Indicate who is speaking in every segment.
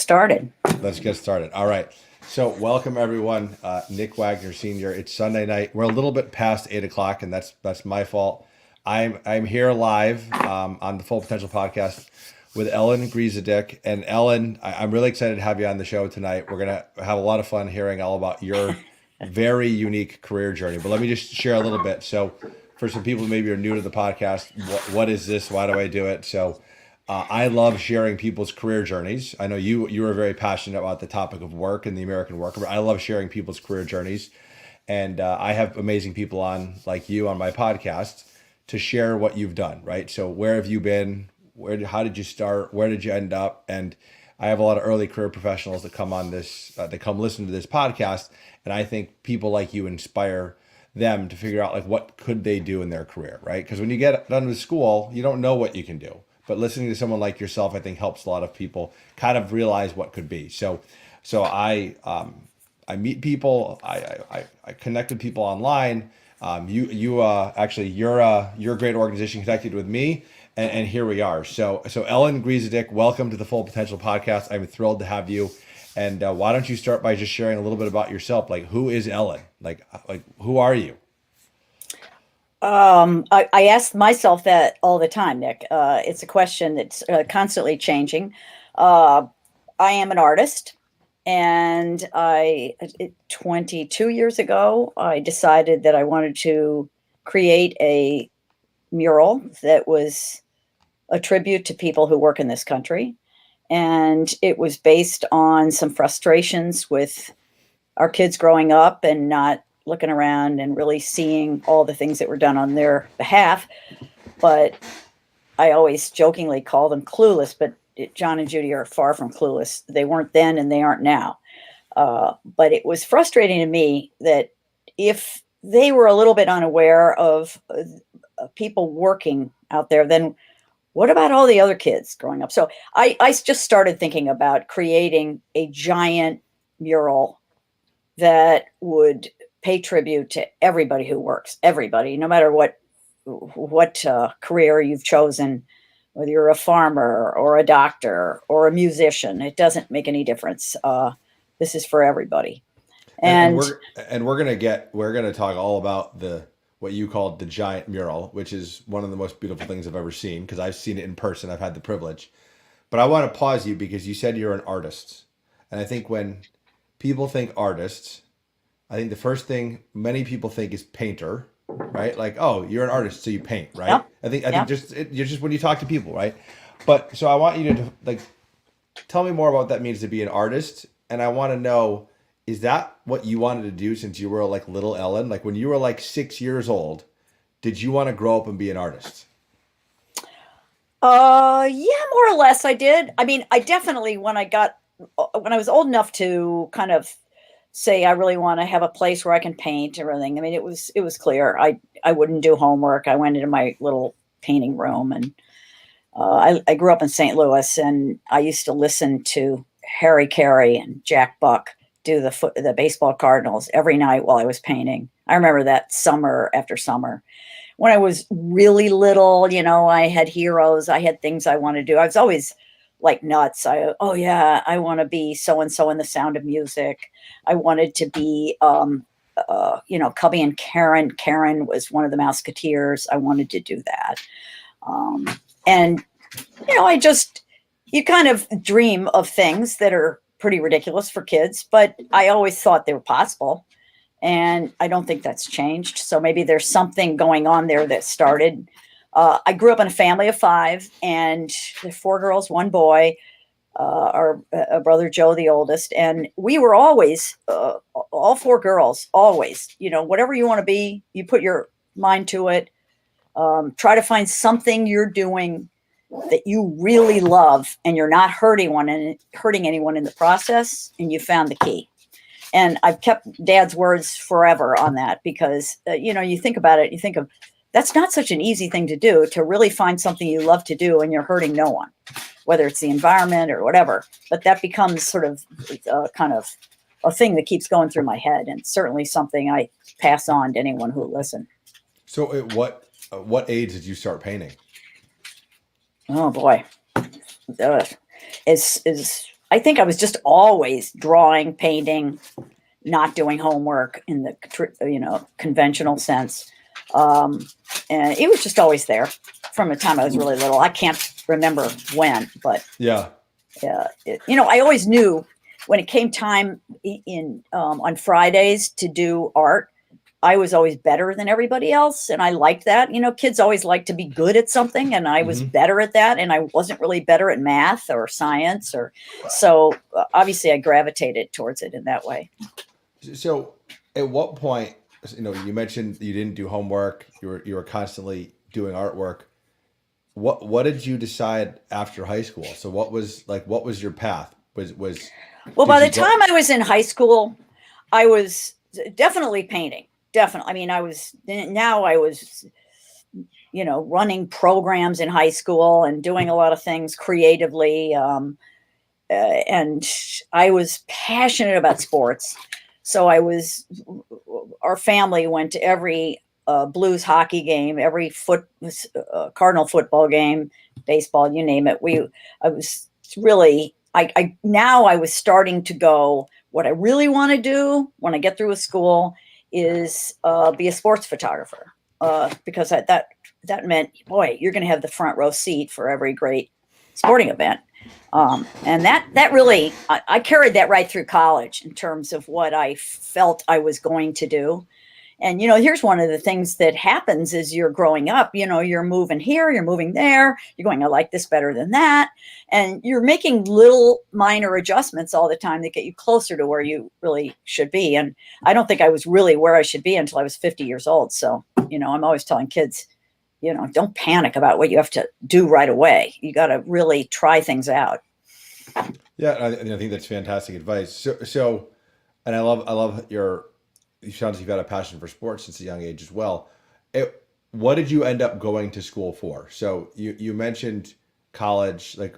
Speaker 1: started.
Speaker 2: Let's get started. All right. So welcome everyone. Nick Wagner Sr. It's Sunday night. We're a little bit past 8 o'clock, and that's my fault. I'm here live on the Full Potential podcast with Ellen Griesedieck. And Ellen, I'm really excited to have you on the show tonight. We're gonna have a lot of fun hearing all about your very unique career journey. But let me just share a little bit. So for some people who maybe are new to the podcast, what is this? Why do I do it? So I love sharing people's career journeys. I know you are very passionate about the topic of work and the American worker, but I love sharing people's career journeys. And I have amazing people on like you on my podcast to share what you've done, right? So where have you been? How did you start? Where did you end up? And I have a lot of early career professionals that come on this, that come listen to this podcast. And I think people like you inspire them to figure out like what could they do in their career, right? Because when you get done with school, you don't know what you can do. But listening to someone like yourself, I think helps a lot of people kind of realize what could be. So I meet people, I connect with people online. Actually your great organization connected with me, and here we are. So Ellen Griesedieck, welcome to the Full Potential podcast. I'm thrilled to have you. And why don't you start by just sharing a little bit about yourself? Like, who is Ellen? Like who are you?
Speaker 1: I ask myself that all the time, Nick. It's a question that's constantly changing. I am an artist, and 22 years ago, I decided that I wanted to create a mural that was a tribute to people who work in this country. And it was based on some frustrations with our kids growing up and not looking around and really seeing all the things that were done on their behalf. But I always jokingly call them clueless, but John and Judy are far from clueless. They weren't then and they aren't now. But it was frustrating to me that if they were a little bit unaware of people working out there, then what about all the other kids growing up? So I just started thinking about creating a giant mural that would pay tribute to everybody who works, everybody, no matter what career you've chosen, whether you're a farmer or a doctor or a musician, it doesn't make any difference. This is for everybody. And
Speaker 2: we're gonna talk all about what you called the giant mural, which is one of the most beautiful things I've ever seen because I've seen it in person. I've had the privilege. But I want to pause you because you said you're an artist. And I think when people think artists, I think the first thing many people think is painter, right? Like, oh, you're an artist, so you paint, right?
Speaker 1: Yep.
Speaker 2: I think you're just when you talk to people, right? But so I want you to like tell me more about what that means to be an artist, and I want to know, is that what you wanted to do since you were like little Ellen? Like when you were like 6 years old, did you want to grow up and be an artist?
Speaker 1: Yeah, more or less I did. I mean, I definitely when I was old enough to kind of say I really want to have a place where I can paint or everything. I mean, it was clear. I wouldn't do homework. I went into my little painting room, and I grew up in St. Louis, and I used to listen to Harry Carey and Jack Buck do the baseball Cardinals every night while I was painting. I remember that summer after summer. When I was really little, I had heroes. I had things I wanted to do. I was always like nuts. I want to be so-and-so in The Sound of Music. I wanted to be, Cubby and Karen. Karen was one of the Mouseketeers. I wanted to do that. And, you kind of dream of things that are pretty ridiculous for kids, but I always thought they were possible. And I don't think that's changed. So maybe there's something going on there that started. I grew up in a family of 5, and there's 4 girls, 1 boy, our brother Joe, the oldest. And we were always, all 4 girls, always, whatever you want to be, you put your mind to it. Try to find something you're doing that you really love and you're not hurting anyone in the process. And you found the key. And I've kept Dad's words forever on that because, you think about it, you think of, that's not such an easy thing to do, to really find something you love to do and you're hurting no one, whether it's the environment or whatever. But that becomes sort of kind of a thing that keeps going through my head, and certainly something I pass on to anyone who will listen.
Speaker 2: So at what age did you start painting?
Speaker 1: Oh boy. As I think I was just always drawing, painting, not doing homework in the conventional sense. And it was just always there from the time I was really little. I can't remember when, but
Speaker 2: Yeah.
Speaker 1: I always knew when it came time on Fridays to do art, I was always better than everybody else. And I liked that. Kids always like to be good at something. And I was better at that. And I wasn't really better at math or science so obviously I gravitated towards it in that way.
Speaker 2: So at what point, you mentioned you didn't do homework, you were constantly doing artwork. What did you decide after high school? So what was your path?
Speaker 1: Well, by the time I was in high school, I was definitely painting. Definitely. I mean, I was running programs in high school and doing a lot of things creatively. And I was passionate about sports. So our family went to every Blues hockey game, every Cardinal football game, baseball, you name it. I was really, now I was starting to go, what I really want to do when I get through with school is be a sports photographer, because that meant, boy, you're going to have the front row seat for every great sporting event. And that really, I carried that right through college in terms of what I felt I was going to do. And, here's one of the things that happens as you're growing up, you're moving here, you're moving there, you're going, I like this better than that. And you're making little minor adjustments all the time that get you closer to where you really should be. And I don't think I was really where I should be until I was 50 years old. So, I'm always telling kids, don't panic about what you have to do right away. You got to really try things out.
Speaker 2: Yeah, I think that's fantastic advice. So, and I love you sound like you've got a passion for sports since a young age as well. What did you end up going to school for? So you mentioned college, like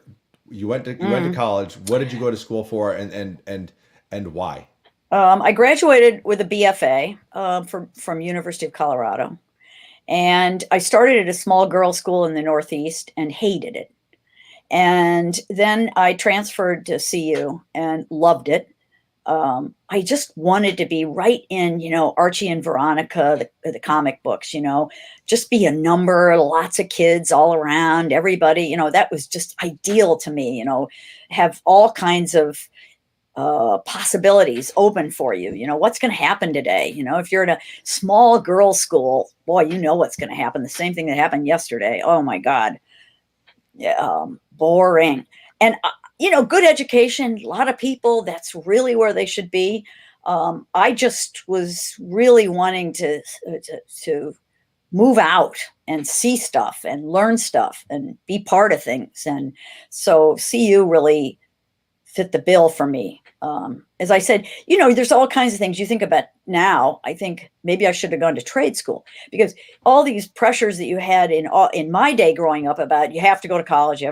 Speaker 2: you went to college. What did you go to school for, and why?
Speaker 1: I graduated with a BFA from University of Colorado, and I started at a small girls' school in the Northeast and hated it. And then I transferred to CU and loved it. I just wanted to be right in, Archie and Veronica, the comic books, just be a number, lots of kids all around, everybody, that was just ideal to me, have all kinds of possibilities open for you. What's going to happen today? If you're in a small girls' school, boy, what's going to happen. The same thing that happened yesterday. Oh my God. Yeah, boring. And good education, a lot of people, that's really where they should be. I just was really wanting to move out and see stuff and learn stuff and be part of things. And so CU really fit the bill for me. As I said, there's all kinds of things you think about now. I think maybe I should have gone to trade school, because all these pressures that you had in my day growing up about you have to go to college,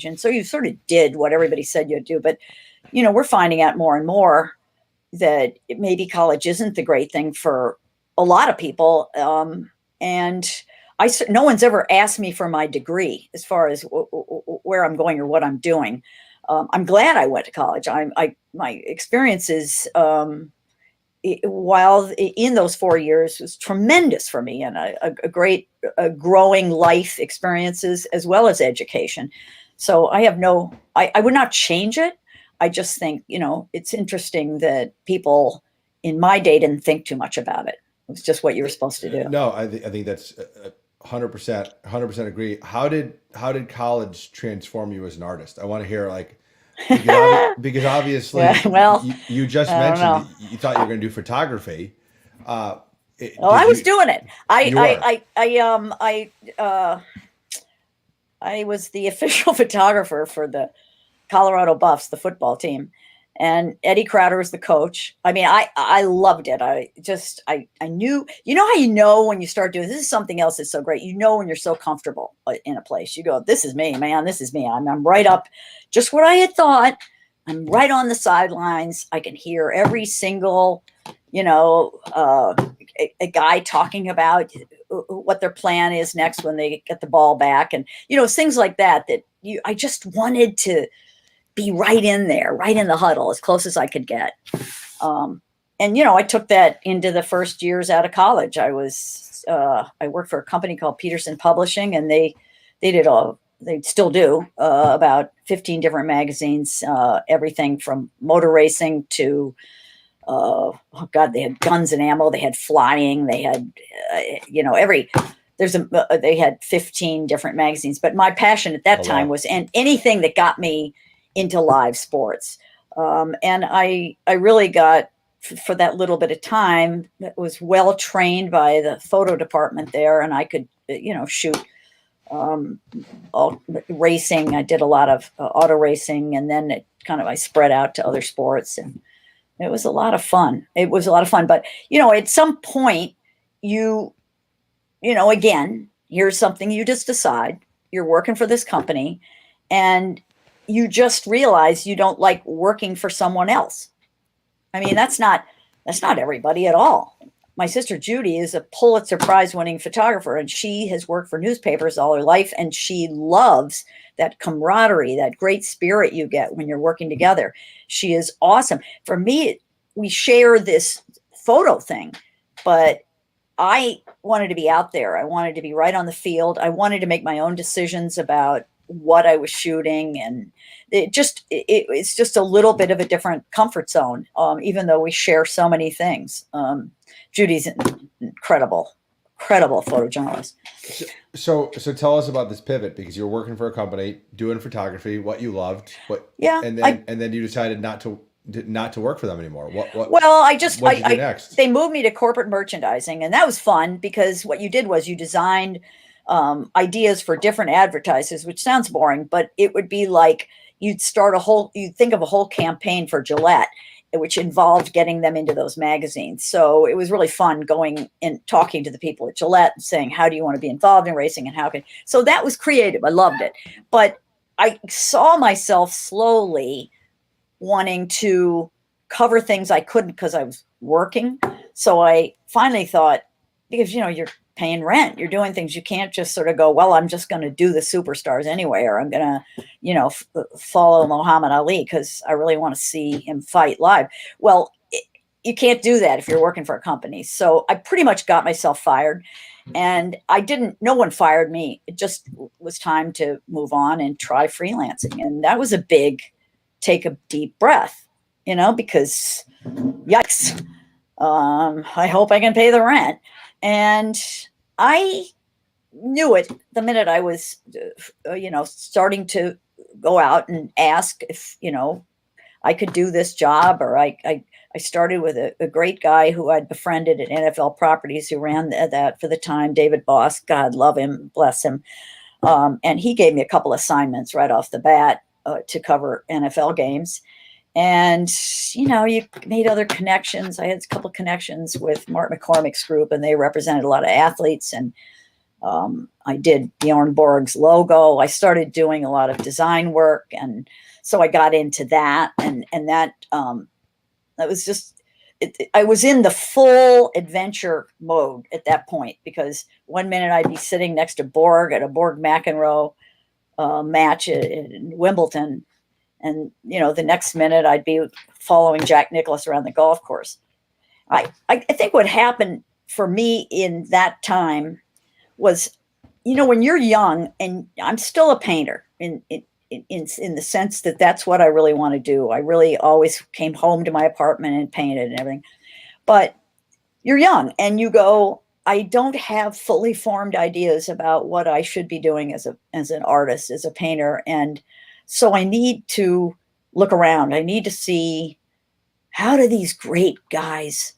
Speaker 1: and so you sort of did what everybody said you'd do. But we're finding out more and more that maybe college isn't the great thing for a lot of people. And no one's ever asked me for my degree as far as where I'm going or what I'm doing. I'm glad I went to college. My experiences while in those 4 years was tremendous for me, and a great growing life experiences as well as education. So I would not change it. I just think, it's interesting that people in my day didn't think too much about it. It was just what you were supposed to do.
Speaker 2: No, I think that's 100% agree. How did college transform you as an artist? I want to hear, because obviously,
Speaker 1: well,
Speaker 2: you just mentioned that you thought you were going to do photography.
Speaker 1: I was doing it. I was the official photographer for the Colorado Buffs, the football team. And Eddie Crowder was the coach. I mean, I loved it. I knew, how when you start doing, this is something else that's so great. When you're so comfortable in a place, you go, this is me, man. This is me. I'm right up, just what I had thought. I'm right on the sidelines. I can hear every single, a guy talking about what their plan is next when they get the ball back. And, things like that I just wanted to be right in there, right in the huddle, as close as I could get. And, you know, I took that into the first years out of college. I worked for a company called Peterson Publishing, and they still do about 15 different magazines, everything from motor racing to, oh God, they had guns and ammo, they had flying, they had, you know, they had 15 different magazines. But my passion at that time was anything that got me into live sports. And I really got, for that little bit of time, that was well trained by the photo department there, and I could, you know, shoot all racing. I did a lot of auto racing, and then I spread out to other sports, and it was a lot of fun. But, you know, at some point you know, again, here's something you just decide. You're working for this company, and you just realize you don't like working for someone else. I mean, that's not everybody at all. My sister Judy is a Pulitzer Prize winning photographer, and she has worked for newspapers all her life, and she loves that camaraderie, that great spirit you get when you're working together. She is awesome. For me, we share this photo thing, but I wanted to be out there. I wanted to be right on the field. I wanted to make my own decisions about what I was shooting, and it's just a little bit of a different comfort zone, even though we share so many things. Judy's an incredible photojournalist.
Speaker 2: So tell us about this pivot, because you're working for a company doing photography, what you loved, and then you decided not to work for them anymore. What did you do next?
Speaker 1: They moved me to corporate merchandising, and that was fun, because what you did was you designed ideas for different advertisers, which sounds boring, but it would be like you'd think of a whole campaign for Gillette, which involved getting them into those magazines. So it was really fun going and talking to the people at Gillette and saying, how do you want to be involved in racing, and so that was creative. I loved it. But I saw myself slowly wanting to cover things I couldn't because I was working. So I finally thought, because, you know, you're paying rent, you're doing things, you can't just sort of go, well, I'm just going to do the superstars anyway, or I'm going to, you know, follow Mohammed Ali because I really want to see him fight live. Well, you can't do that if you're working for a company. So I pretty much got myself fired, and no one fired me. It just was time to move on and try freelancing. And that was a big take a deep breath, you know, because yikes, I hope I can pay the rent. And I knew it the minute I was, you know, starting to go out and ask if, you know, I could do this job. Or I started with a great guy who I'd befriended at NFL Properties, who ran that for the time, David Boss, God love him, bless him. And he gave me a couple assignments right off the bat to cover NFL games. And, you know, you made other connections. I had a couple of connections with Mark McCormick's group, and they represented a lot of athletes. And I did Bjorn Borg's logo. I started doing a lot of design work. And so I got into that. And that was just, I was in the full adventure mode at that point, because one minute I'd be sitting next to Borg at a Borg McEnroe match in Wimbledon. And, you know, the next minute I'd be following Jack Nicklaus around the golf course. I think what happened for me in that time was, you know, when you're young, and I'm still a painter in the sense that that's what I really want to do. I really always came home to my apartment and painted and everything. But you're young and you go, I don't have fully formed ideas about what I should be doing as an artist, as a painter. And so I need to look around. I need to see, how do these great guys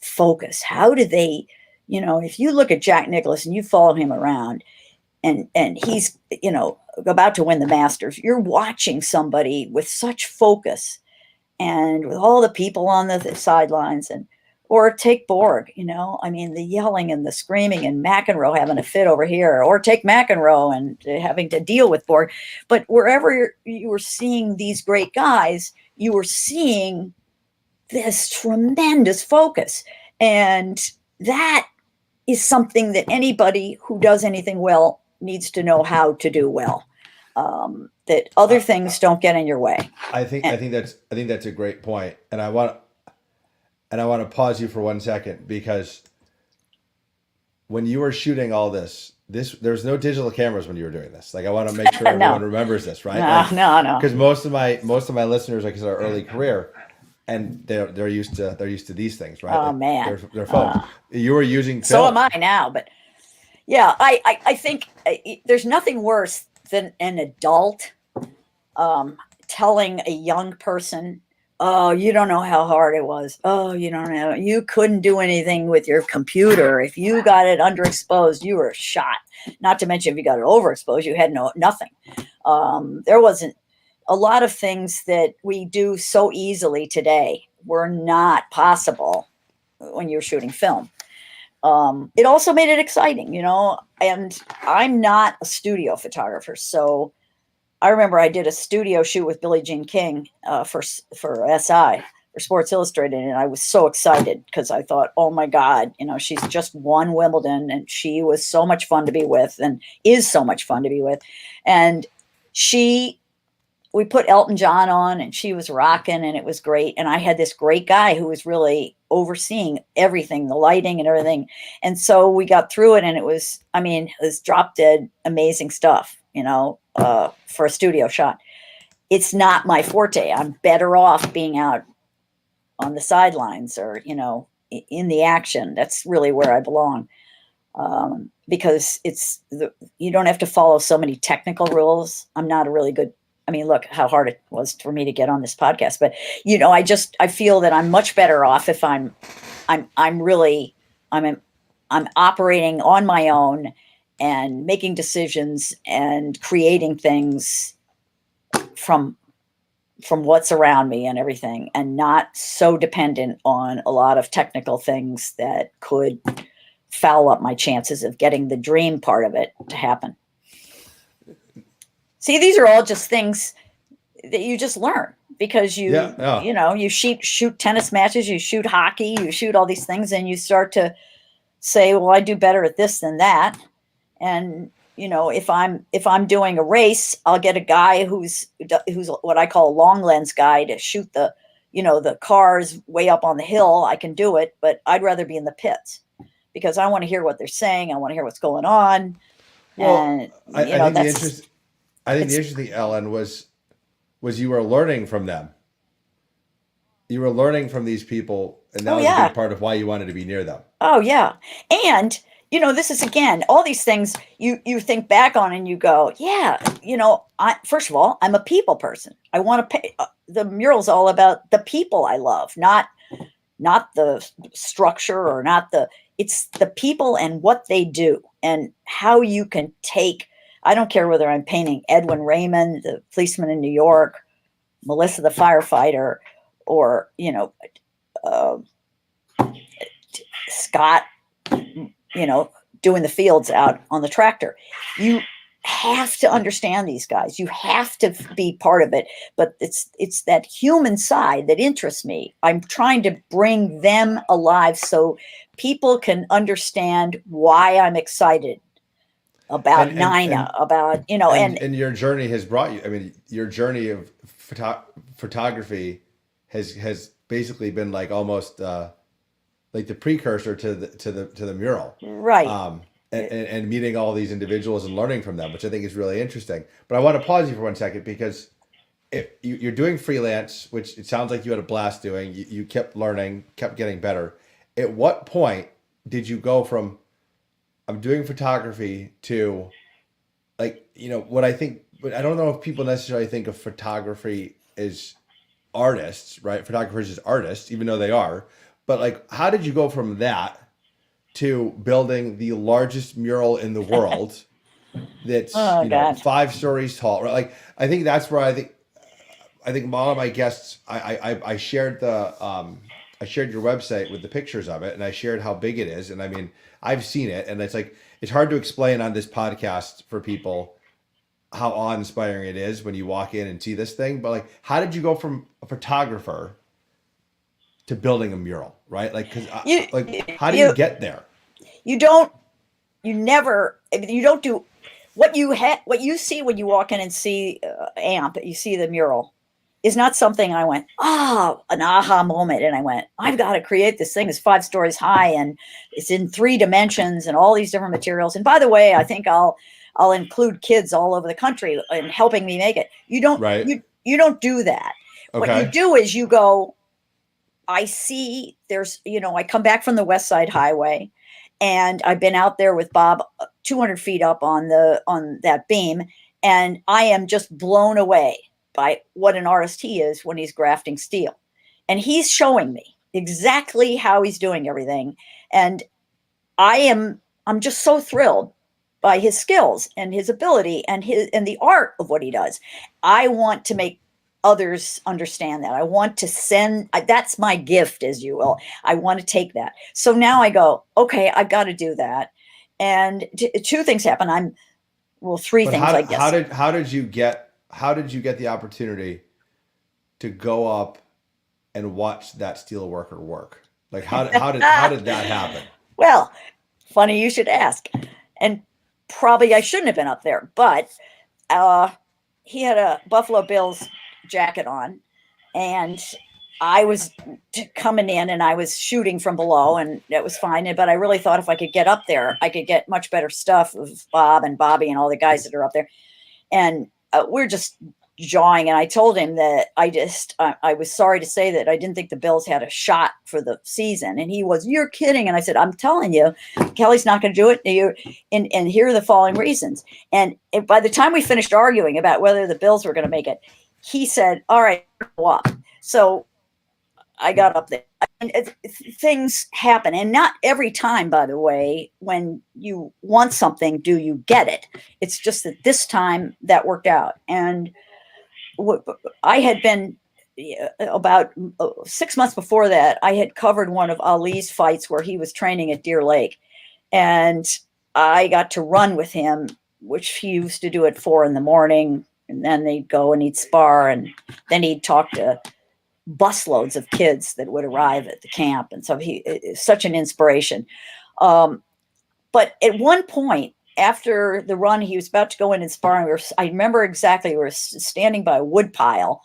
Speaker 1: focus? How do they, you know, if you look at Jack Nicklaus and you follow him around, and he's, you know, about to win the Masters, you're watching somebody with such focus, and with all the people on the sidelines, or take Borg, you know, I mean, the yelling and the screaming, and McEnroe having a fit over here, or take McEnroe and having to deal with Borg. But wherever you were seeing these great guys, you were seeing this tremendous focus. And that is something that anybody who does anything well needs to know how to do well. that other things don't get in your way.
Speaker 2: I think that's a great point, and I want to pause you for 1 second, because when you were shooting all this, there's no digital cameras when you were doing this. Like, I want to make sure everyone remembers this, right?
Speaker 1: No.
Speaker 2: Because most of my listeners, like, is our early career, and they're used to these things, right?
Speaker 1: Oh,
Speaker 2: like,
Speaker 1: man,
Speaker 2: their phones. You were using film.
Speaker 1: So am I now, but yeah, I think there's nothing worse than an adult telling a young person, oh, you don't know how hard it was. Oh, you couldn't do anything with your computer. If you got it underexposed, you were shot. Not to mention, if you got it overexposed, you had nothing. There wasn't a lot of things that we do so easily today were not possible when you're shooting film. It also made it exciting, and I'm not a studio photographer. So I remember I did a studio shoot with Billie Jean King for SI, for Sports Illustrated. And I was so excited because I thought, oh my God, she's just won Wimbledon, and she was so much fun to be with, and is so much fun to be with. And we put Elton John on, and she was rocking, and it was great. And I had this great guy who was really overseeing everything, the lighting and everything. And so we got through it, and it was drop dead amazing stuff, for a studio shot. It's not my forte. I'm better off being out on the sidelines or, in the action. That's really where I belong. Because you don't have to follow so many technical rules. I'm not a really good, look how hard it was for me to get on this podcast, but I feel that I'm much better off if I'm operating on my own and making decisions and creating things from what's around me and everything, and not so dependent on a lot of technical things that could foul up my chances of getting the dream part of it to happen. See, these are all just things that you just learn because you shoot tennis matches, you shoot hockey, you shoot all these things, and you start to say, well, I do better at this than that. And, if I'm doing a race, I'll get a guy who's what I call a long lens guy to shoot the cars way up on the hill. I can do it, but I'd rather be in the pits because I want to hear what they're saying. I want to hear what's going on.
Speaker 2: Well,
Speaker 1: and
Speaker 2: I think the interesting, Ellen, was you were learning from them. You were learning from these people, and that was a big part of why you wanted to be near them.
Speaker 1: Oh, yeah. And, this is, again, all these things you think back on and you go, yeah, first of all, I'm a people person. I want to pay. The mural's all about the people I love, not the structure or it's the people and what they do and how you can take. I don't care whether I'm painting Edwin Raymond, the policeman in New York, Melissa the firefighter, or Scott, doing the fields out on the tractor. You have to understand these guys. You have to be part of it. But it's that human side that interests me. I'm trying to bring them alive so people can understand why I'm excited about Nina, and
Speaker 2: your journey has brought you. Your journey of photography has basically been like almost like the precursor to the mural,
Speaker 1: right?
Speaker 2: And meeting all these individuals and learning from them, which I think is really interesting. But I want to pause you for 1 second because if you're doing freelance, which it sounds like you had a blast doing, you kept learning, kept getting better. At what point did you go from I'm doing photography to what I think, but I don't know if people necessarily think of photography as artists, right? Photographers as artists, even though they are. But how did you go from that to building the largest mural in the world that's 5 stories tall? Right? I think that's where I think a lot of my guests, I shared I shared your website with the pictures of it, and I shared how big it is. And I've seen it, and it's hard to explain on this podcast for people how awe-inspiring it is when you walk in and see this thing. But how did you go from a photographer to building a mural, right? How do you get there?
Speaker 1: You don't do what you see when you walk in and see AMP, you see the mural, is not something I went, an aha moment. And I went, I've got to create this thing. It's 5 stories high and it's in 3 dimensions and all these different materials. And by the way, I think I'll include kids all over the country in helping me make it. You don't,
Speaker 2: Right.
Speaker 1: you don't do that.
Speaker 2: Okay.
Speaker 1: What you do is you go, I see there's, I come back from the West Side Highway and I've been out there with Bob 200 feet up on that beam. And I am just blown away by what an artist he is when he's grafting steel. And he's showing me exactly how he's doing everything. And I'm just so thrilled by his skills and his ability and the art of what he does. I want to make others understand that. I want to send, that's my gift, as you will. I want to take that. So now I go, okay, I've got to do that. And 2 things happen. 3 things, I guess.
Speaker 2: How did you get the opportunity to go up and watch that steel worker work? Like how did that happen?
Speaker 1: Well, funny you should ask. And probably I shouldn't have been up there, but he had a Buffalo Bills jacket on, and I was coming in and I was shooting from below, and that was fine. But I really thought if I could get up there, I could get much better stuff of Bob and Bobby and all the guys that are up there. And we're just jawing. And I told him that I was sorry to say that I didn't think the Bills had a shot for the season. And he was, you're kidding. And I said, I'm telling you, Kelly's not going to do it. And here are the following reasons. And by the time we finished arguing about whether the Bills were going to make it, he said, all right, go up. So I got up there. And things happen. And not every time, by the way, when you want something, do you get it? It's just that this time that worked out. And I had been about 6 months before that, I had covered one of Ali's fights where he was training at Deer Lake. And I got to run with him, which he used to do at 4 a.m. And then they'd go and he'd spar. And then he'd talk to busloads of kids that would arrive at the camp. And so he is such an inspiration. But at one point, after the run, he was about to go in and spar. I remember exactly, we were standing by a wood pile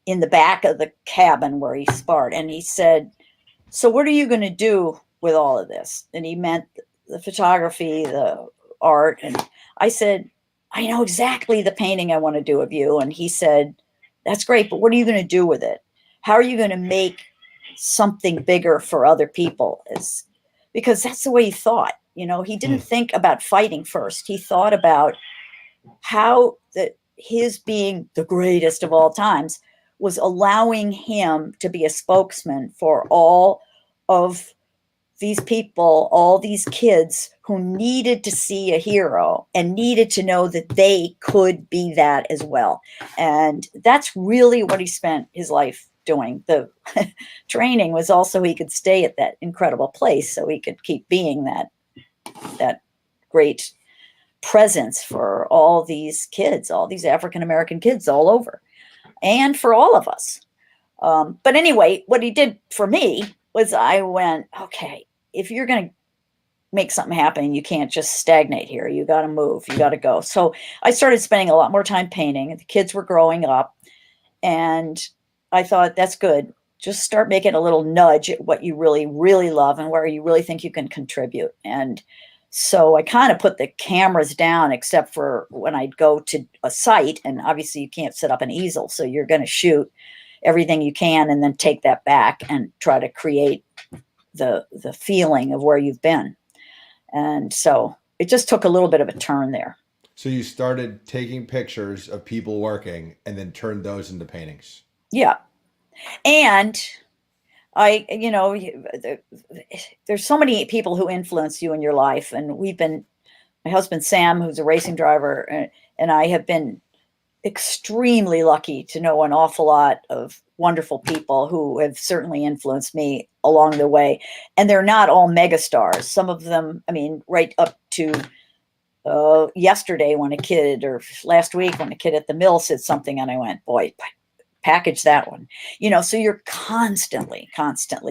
Speaker 1: in the back of the cabin where he sparred. And he said, so what are you going to do with all of this? And he meant the photography, the art. And I said, I know exactly the painting I want to do of you. And he said, that's great, but what are you going to do with it? How are you going to make something bigger for other people? Because that's the way he thought. He didn't think about fighting first. He thought about how his being the greatest of all times was allowing him to be a spokesman for all of these people, all these kids who needed to see a hero and needed to know that they could be that as well. And that's really what he spent his life doing. The training was also he could stay at that incredible place so he could keep being that great presence for all these kids, all these African-American kids all over, and for all of us. But anyway, what he did for me was I went, okay, if you're going to make something happen, you can't just stagnate here. You got to move. You got to go. So I started spending a lot more time painting. The kids were growing up, and I thought, that's good. Just start making a little nudge at what you really, really love and where you really think you can contribute. And so I kind of put the cameras down, except for when I'd go to a site, and obviously you can't set up an easel. So you're going to shoot everything you can and then take that back and try to create the feeling of where you've been. And so it just took a little bit of a turn there.
Speaker 2: So you started taking pictures of people working and then turned those into paintings.
Speaker 1: Yeah. And there's so many people who influence you in your life. And my husband, Sam, who's a racing driver, and I have been extremely lucky to know an awful lot of wonderful people who have certainly influenced me along the way. And they're not all megastars. Some of them, right up to yesterday when or last week when a kid at the mill said something and I went, boy, package that one. So you're constantly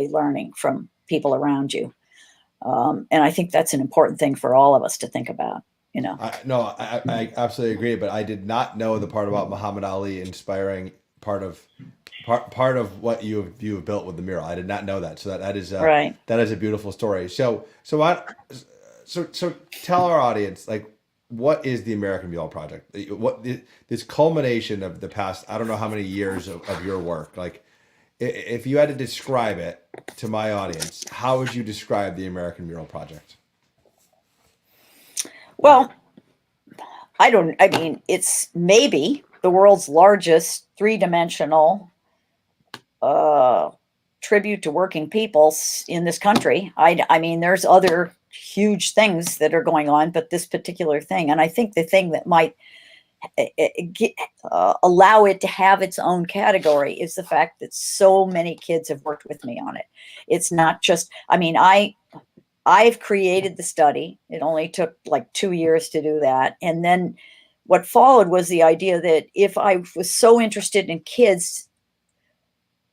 Speaker 1: learning from people around you. And I think that's an important thing for all of us to think about. you know.
Speaker 2: I absolutely agree, but I did not know the part about Muhammad Ali inspiring part of what you have built with the mural. I did not know that. So that is
Speaker 1: Right.
Speaker 2: that is a beautiful story. So tell our audience, like, what is the American Mural Project? This culmination of the past, I don't know how many years of your work. Like, if you had to describe it to my audience, how would you describe the American Mural Project?
Speaker 1: Well, I mean, it's maybe the world's largest three-dimensional tribute to working people in this country. I mean, there's other huge things that are going on, but this particular thing, and I think the thing that might allow it to have its own category is the fact that so many kids have worked with me on it. It's not just, I mean, I've created the study. It only took like 2 years to do that. And then what followed was the idea that if I was so interested in kids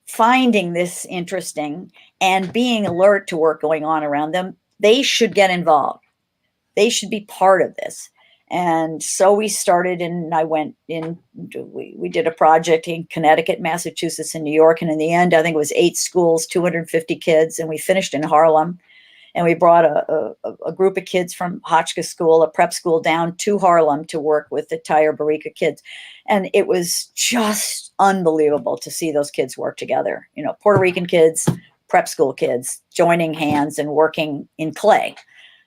Speaker 1: finding this interesting and being alert to work going on around them, they should get involved. They should be part of this. And so we started, and I went in, we did a project in Connecticut, Massachusetts, and New York. And in the end, I think it was 8 schools, 250 kids. And we finished in Harlem. And we brought a group of kids from Hotchkiss School, a prep school, down to Harlem to work with the Tyre Barika kids. And it was just unbelievable to see those kids work together. You know, Puerto Rican kids, prep school kids, joining hands and working in clay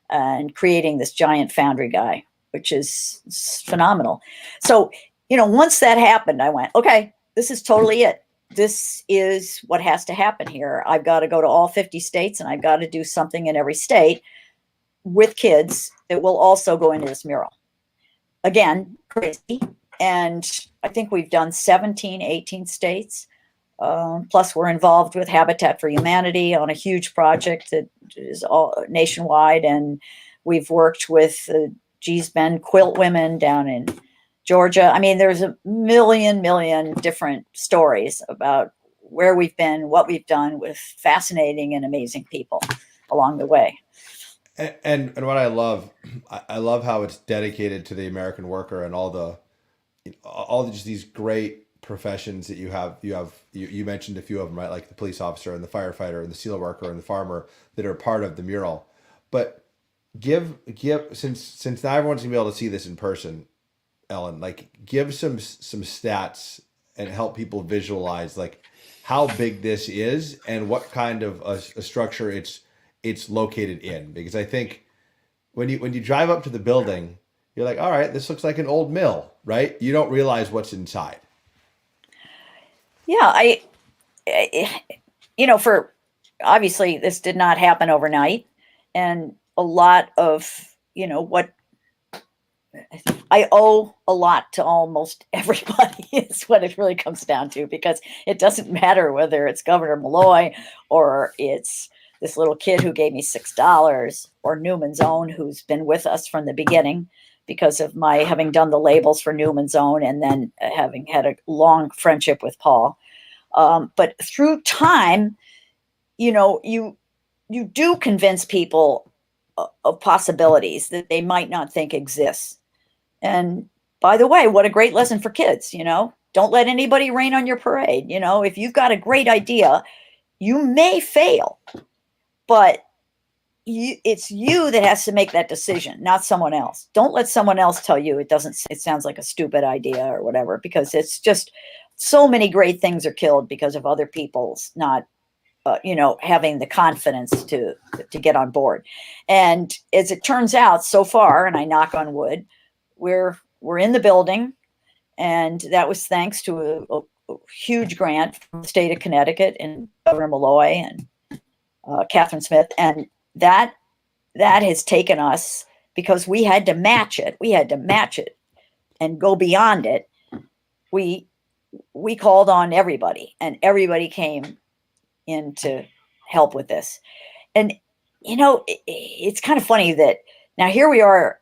Speaker 1: and creating this giant foundry guy, which is phenomenal. So, you know, once that happened, I went, okay, this is totally it. This is what has to happen here. I've got to go to all 50 states, and I've got to do something in every state with kids that will also go into this mural. Again, crazy. And I think we've done 17, 18 states. Plus, we're involved with Habitat for Humanity on a huge project that is all nationwide. And we've worked with Ben Quilt Women down in Georgia. I mean, there's a million different stories about where we've been, what we've done with fascinating and amazing people along the way.
Speaker 2: And what I love how it's dedicated to the American worker and all just these great professions that you have. You mentioned a few of them, right? Like the police officer and the firefighter and the steel worker and the farmer that are part of the mural. But give since now everyone's gonna be able to see this in person, Ellen, like, give some stats and help people visualize like how big this is and what kind of a structure it's located in. Because I think when you drive up to the building, you're like, all right, this looks like an old mill, right? You don't realize what's inside.
Speaker 1: Yeah, for obviously this did not happen overnight, and a lot of, what I owe a lot to almost everybody is what it really comes down to, because it doesn't matter whether it's Governor Malloy or it's this little kid who gave me $6 or Newman's Own, who's been with us from the beginning because of my having done the labels for Newman's Own and then having had a long friendship with Paul. But through time, you do convince people of possibilities that they might not think exists. And by the way, what a great lesson for kids, don't let anybody rain on your parade. If you've got a great idea, you may fail, but it's you that has to make that decision, not someone else. Don't let someone else tell you it sounds like a stupid idea or whatever, because it's just so many great things are killed because of other people's not having the confidence to get on board. And as it turns out so far, and I knock on wood, we're in the building, and that was thanks to a huge grant from the state of Connecticut and Governor Malloy and Catherine Smith. And that has taken us, because we had to match it. We had to match it and go beyond it. We called on everybody, and everybody came in to help with this. And, it's kind of funny that now here we are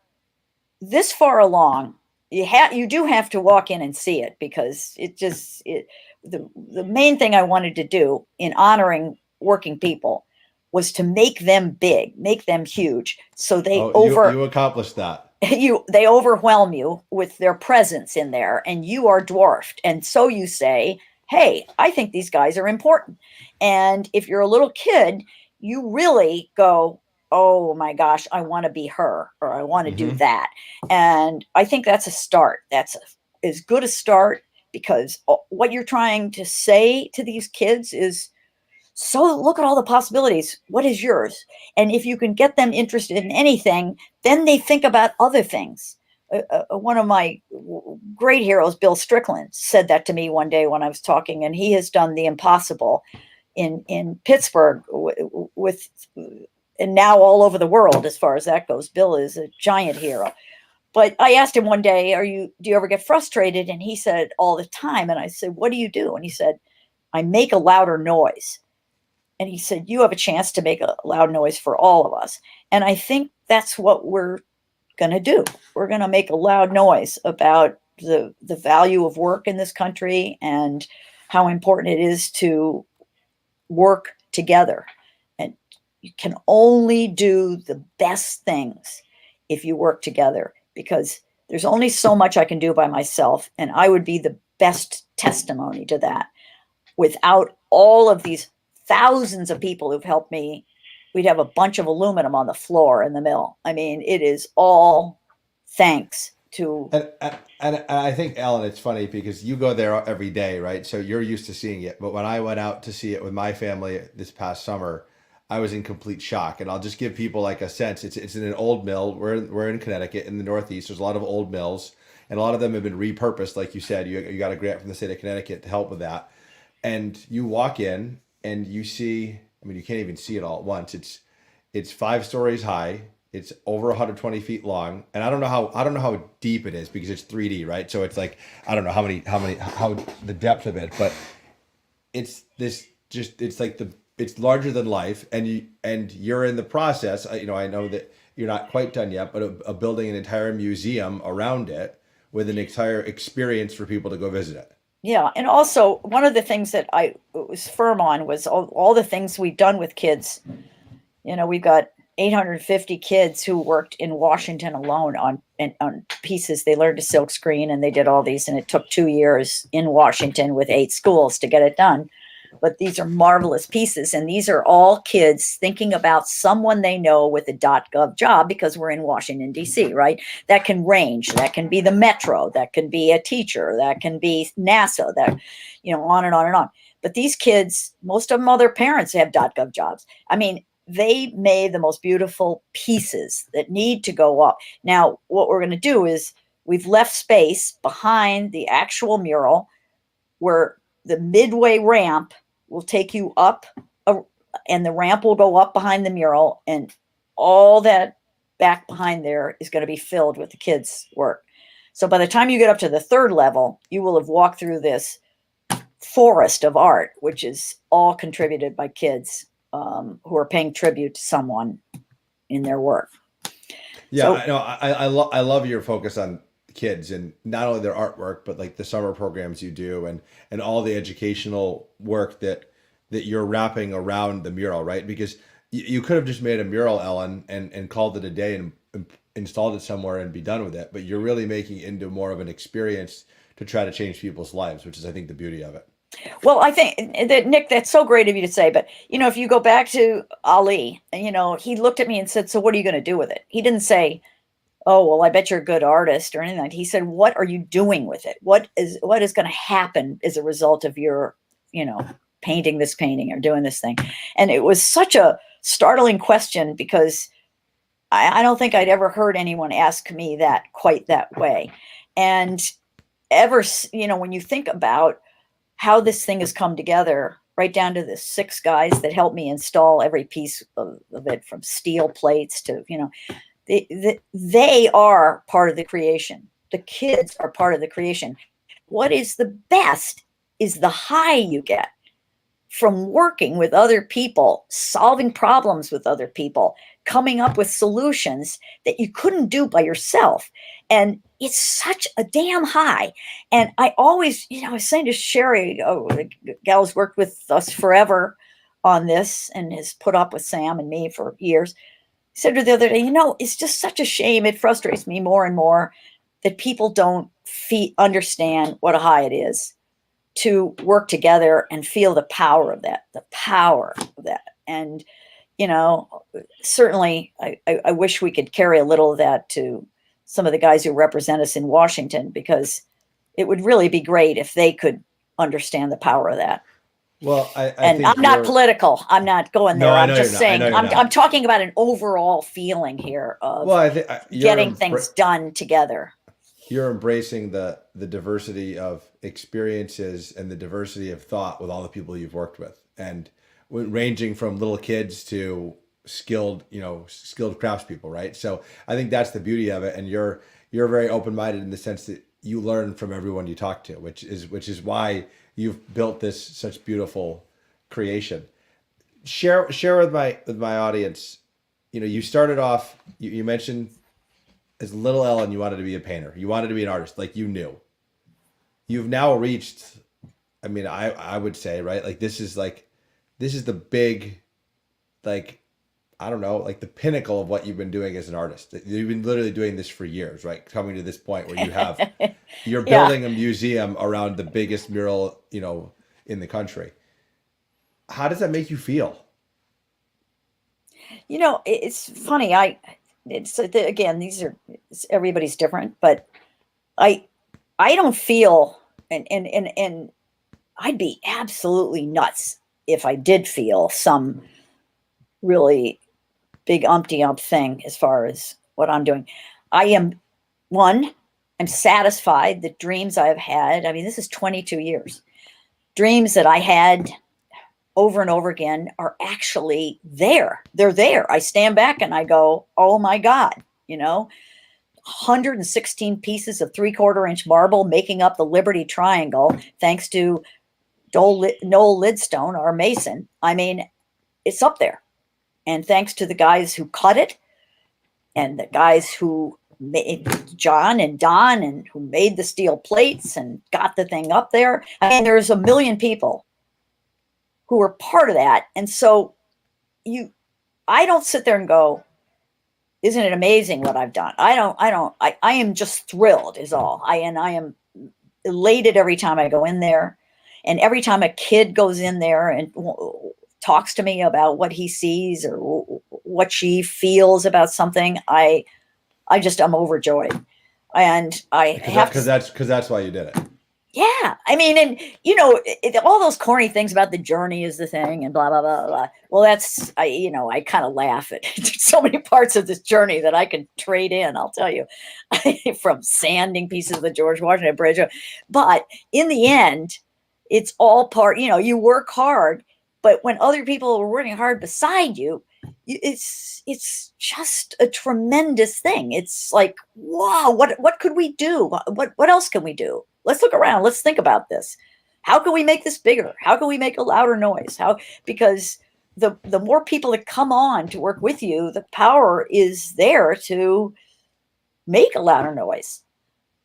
Speaker 1: this far along. You do have to walk in and see it, because the main thing I wanted to do in honoring working people was to make them big, make them huge. So you
Speaker 2: accomplished that.
Speaker 1: they overwhelm you with their presence in there, and you are dwarfed. And so you say, hey, I think these guys are important. And if you're a little kid, you really go, oh my gosh, I want to be her, or I want to do that. And I think that's a start. That's as good a start, because what you're trying to say to these kids is, so look at all the possibilities. What is yours? And if you can get them interested in anything, then they think about other things. One of my great heroes, Bill Strickland, said that to me one day when I was talking, and he has done the impossible in Pittsburgh with, and now all over the world as far as that goes. Bill is a giant hero. But I asked him one day, do you ever get frustrated? And he said, all the time. And I said, what do you do? And he said, I make a louder noise. And he said, you have a chance to make a loud noise for all of us. And I think that's what we're going to do. We're going to make a loud noise about the value of work in this country and how important it is to work together. And you can only do the best things if you work together, because there's only so much I can do by myself. And I would be the best testimony to that. Without all of these thousands of people who've helped me, we'd have a bunch of aluminum on the floor in the mill. I mean, it is all thanks to.
Speaker 2: And I think, Ellen, it's funny because you go there every day, right? So you're used to seeing it. But when I went out to see it with my family this past summer, I was in complete shock. And I'll just give people like a sense. It's in an old mill. We're in Connecticut in the Northeast. There's a lot of old mills, and a lot of them have been repurposed, like you said. You got a grant from the state of Connecticut to help with that. And you walk in and you see, I mean, you can't even see it all at once. It's 5 stories high. It's over 120 feet long. And I don't know how deep it is because it's 3D, right? So it's like, I don't know how the depth of it, but it's it's larger than life. And you're in the process. I know that you're not quite done yet, but of building an entire museum around it with an entire experience for people to go visit it.
Speaker 1: Yeah. And also, one of the things that I was firm on was all the things we've done with kids. We've got 850 kids who worked in Washington alone on pieces. They learned to silk screen, and they did all these, and it took 2 years in Washington with 8 schools to get it done. But these are marvelous pieces, and these are all kids thinking about someone they know with a .gov job, because we're in Washington, D.C., right? That can range. That can be the Metro. That can be a teacher. That can be NASA. That, on and on and on. But these kids, most of them, all their parents have .gov jobs. I mean, they made the most beautiful pieces that need to go up. Now, what we're going to do is we've left space behind the actual mural where the midway ramp will take you up, and the ramp will go up behind the mural, and all that back behind there is going to be filled with the kids' work. So by the time you get up to the 3rd level, you will have walked through this forest of art, which is all contributed by kids who are paying tribute to someone in their work.
Speaker 2: Yeah, so, I love your focus on kids and not only their artwork, but like the summer programs you do and all the educational work that you're wrapping around the mural, right? Because you could have just made a mural, Ellen, and called it a day and installed it somewhere and be done with it. But you're really making it into more of an experience to try to change people's lives, which is, I think, the beauty of it.
Speaker 1: Well, I think that, Nick, that's so great of you to say. But, if you go back to Ali, he looked at me and said, so what are you going to do with it? He didn't say, oh, well, I bet you're a good artist or anything like that. He said, what are you doing with it? What is going to happen as a result of your, painting this painting or doing this thing? And it was such a startling question, because I don't think I'd ever heard anyone ask me that quite that way. And when you think about how this thing has come together, right down to the 6 guys that helped me install every piece of it, from steel plates to, they are part of the creation. The kids are part of the creation. What is the best is the high you get from working with other people, solving problems with other people, coming up with solutions that you couldn't do by yourself. And it's such a damn high. And I always, I was saying to Sherry, the gal's worked with us forever on this and has put up with Sam and me for years. said to her the other day, you know, it's just such a shame. It frustrates me more and more that people don't understand what a high it is to work together and feel the power of that, And, you know, certainly I wish we could carry a little of that to some of the guys who represent us in Washington, because it would really be great if they could understand the power of that.
Speaker 2: Well, I
Speaker 1: And
Speaker 2: think
Speaker 1: I'm not political. I'm not going there.
Speaker 2: No, I know
Speaker 1: I'm just
Speaker 2: you're not. I
Speaker 1: saying,
Speaker 2: know you're not.
Speaker 1: I'm talking about an overall feeling here of
Speaker 2: Well, I think
Speaker 1: getting things done together.
Speaker 2: You're embracing the diversity of experiences and the diversity of thought with all the people you've worked with, and ranging from little kids to skilled craftspeople, right? So I think that's the beauty of it. And you're very open-minded in the sense that you learn from everyone you talk to, which is why you've built this such beautiful creation. Share with my audience. You know, you started off. You mentioned as little Ellen, you wanted to be a painter. You wanted to be an artist, like you knew. You've now reached. I mean, I would say, right? Like this is the big, like, I don't know, like the pinnacle of what you've been doing as an artist. You've been literally doing this for years, right? Coming to this point where you're building a museum around the biggest mural, you know, in the country. How does that make you feel?
Speaker 1: You know, it's funny. Again, everybody's different, but I don't feel, and I'd be absolutely nuts if I did feel some really big umpty-ump thing as far as what I'm doing. I'm satisfied that dreams I've had, I mean, this is 22 years, dreams that I had over and over again are actually there. They're there. I stand back and I go, oh my God, you know, 116 pieces of 3/4 inch marble making up the Liberty Triangle, thanks to Noel Lidstone, our mason. I mean, it's up there. And thanks to the guys who cut it and the guys who made John and Don and who made the steel plates and got the thing up there. I mean, there's a million people who were part of that. And so I don't sit there and go, isn't it amazing what I've done? I am just thrilled is all. I am elated every time I go in there. And every time a kid goes in there and talks to me about what he sees or what she feels about something, I'm overjoyed. And
Speaker 2: because that's why you did it.
Speaker 1: Yeah. I mean, and you know, all those corny things about the journey is the thing and blah, blah, blah, blah. Well, I kind of laugh at so many parts of this journey that I can trade in, I'll tell you, from sanding pieces of the George Washington Bridge. But in the end, it's all part, you know, you work hard, but when other people are working hard beside you, it's just a tremendous thing. It's like, wow, what could we do? What else can we do? Let's look around. Let's think about this. How can we make this bigger? How can we make a louder noise? Because the more people that come on to work with you, the power is there to make a louder noise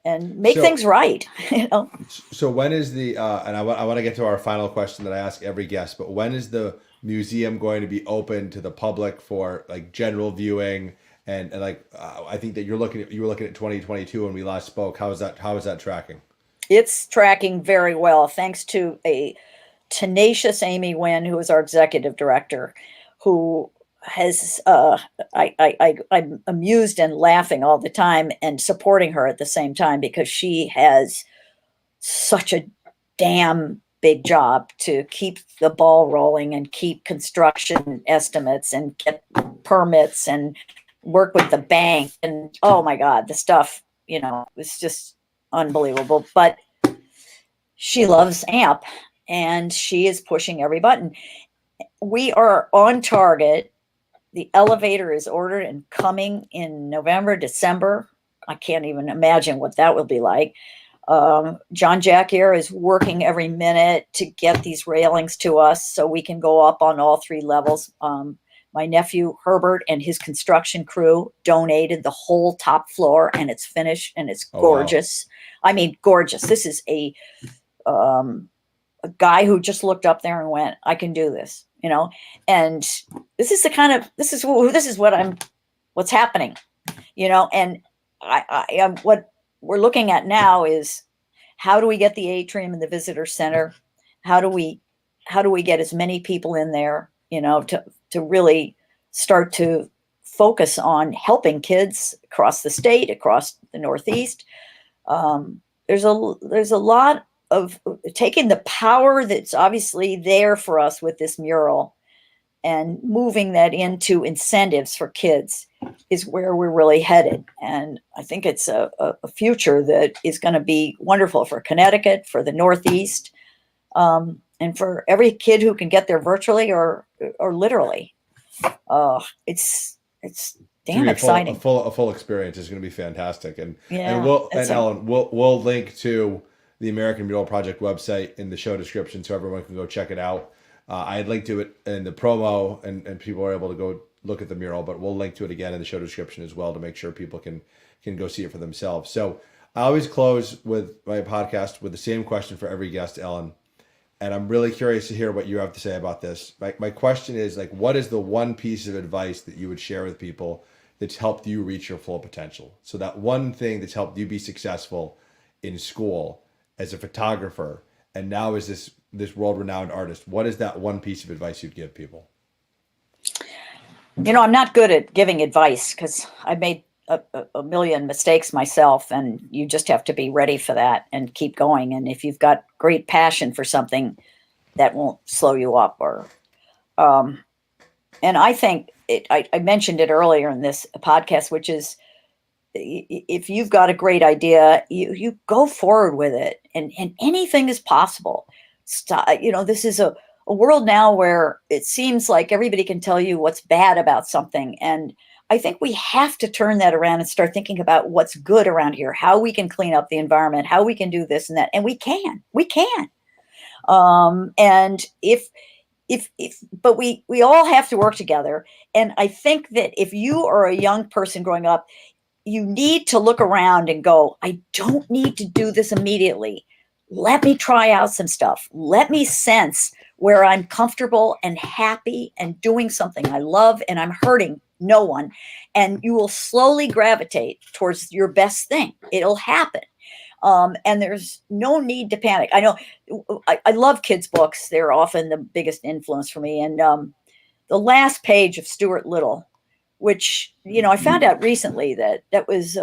Speaker 1: and make things right. You know.
Speaker 2: So when is the and I want to get to our final question that I ask every guest, but when is the museum going to be open to the public for like general viewing and like I think that you were looking at 2022 when we last spoke. How is that tracking?
Speaker 1: It's tracking very well, thanks to a tenacious Amy Wynn, who is our executive director, who has I'm amused and laughing all the time and supporting her at the same time because she has such a damn big job to keep the ball rolling and keep construction estimates and get permits and work with the bank. And oh my God, the stuff, you know, it's just unbelievable. But she loves AMP and she is pushing every button. We are on target. The elevator is ordered and coming in November, December. I can't even imagine what that will be like. John Jackier is working every minute to get these railings to us so we can go up on all 3 levels. My nephew Herbert and his construction crew donated the whole top floor and it's finished and it's gorgeous. Wow. I mean, gorgeous. This is a guy who just looked up there and went, I can do this, you know? And this is what I'm what's happening, and what we're looking at now is, how do we get the atrium and the visitor center? How do we get as many people in there, to really start to focus on helping kids across the state, across the Northeast. There's a lot of taking the power that's obviously there for us with this mural and moving that into incentives for kids is where we're really headed. And I think it's a future that is going to be wonderful for Connecticut, for the Northeast, and for every kid who can get there virtually or literally. It's damn exciting.
Speaker 2: A full experience is going to be fantastic. And Ellen, we'll link to the American Mural Project website in the show description so everyone can go check it out. I had linked to it in the promo, and people are able to go look at the mural, but we'll link to it again in the show description as well to make sure people can go see it for themselves. So I always close with my podcast with the same question for every guest, Ellen. And I'm really curious to hear what you have to say about this. My question is, what is the one piece of advice that you would share with people that's helped you reach your full potential? So that one thing that's helped you be successful in school as a photographer, and now as this world-renowned artist, what is that one piece of advice you'd give people?
Speaker 1: I'm not good at giving advice because I made a million mistakes myself, and you just have to be ready for that and keep going. And if you've got great passion for something, that won't slow you up. And I think I mentioned it earlier in this podcast, which is, if you've got a great idea, you go forward with it, and anything is possible. This is a world now where it seems like everybody can tell you what's bad about something. And I think we have to turn that around and start thinking about what's good around here, how we can clean up the environment, how we can do this and that. And we can. And but we all have to work together. And I think that if you are a young person growing up, you need to look around and go, I don't need to do this immediately. Let me try out some stuff. Let me sense where I'm comfortable and happy and doing something I love, and I'm hurting no one. And you will slowly gravitate towards your best thing. It'll happen. And there's no need to panic. I know I love kids' books. They're often the biggest influence for me. And the last page of Stuart Little, which, I found out recently that it was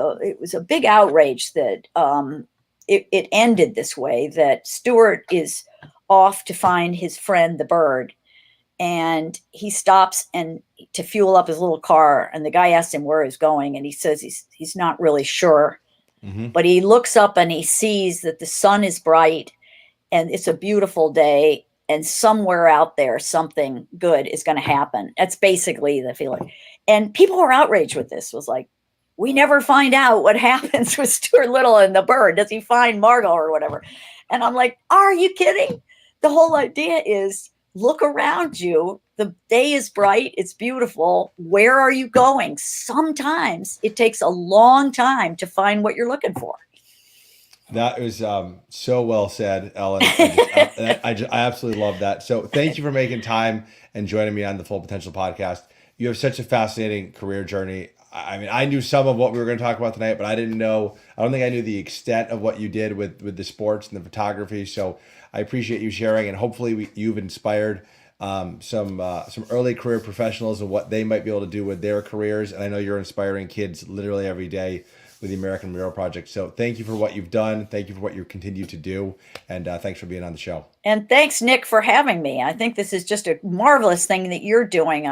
Speaker 1: a big outrage that it ended this way, that Stuart is off to find his friend, the bird. And he stops to fuel up his little car. And the guy asks him where he's going. And he says he's not really sure. Mm-hmm. But he looks up and he sees that the sun is bright and it's a beautiful day. And somewhere out there, something good is going to happen. That's basically the feeling. And people were outraged with this. It was like, we never find out what happens with Stuart Little and the bird. Does he find Margot or whatever? And I'm like, are you kidding? The whole idea is, look around you. The day is bright. It's beautiful. Where are you going? Sometimes it takes a long time to find what you're looking for.
Speaker 2: That was so well said, Ellen. I absolutely love that. So thank you for making time and joining me on the Full Potential podcast. You have such a fascinating career journey. I mean, I knew some of what we were going to talk about tonight, but I don't think I knew the extent of what you did with the sports and the photography. So I appreciate you sharing, and hopefully you've inspired some early career professionals and what they might be able to do with their careers. And I know you're inspiring kids literally every day with the American Mural Project. So thank you for what you've done. Thank you for what you continue to do. And thanks for being on the show.
Speaker 1: And thanks, Nick, for having me. I think this is just a marvelous thing that you're doing.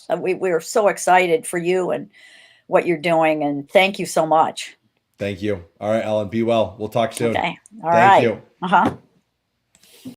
Speaker 1: We're so excited for you and what you're doing. And thank you so much.
Speaker 2: Thank you. All right, Ellen, be well. We'll talk soon.
Speaker 1: Okay. All right.
Speaker 2: Thank you.
Speaker 1: Uh-huh.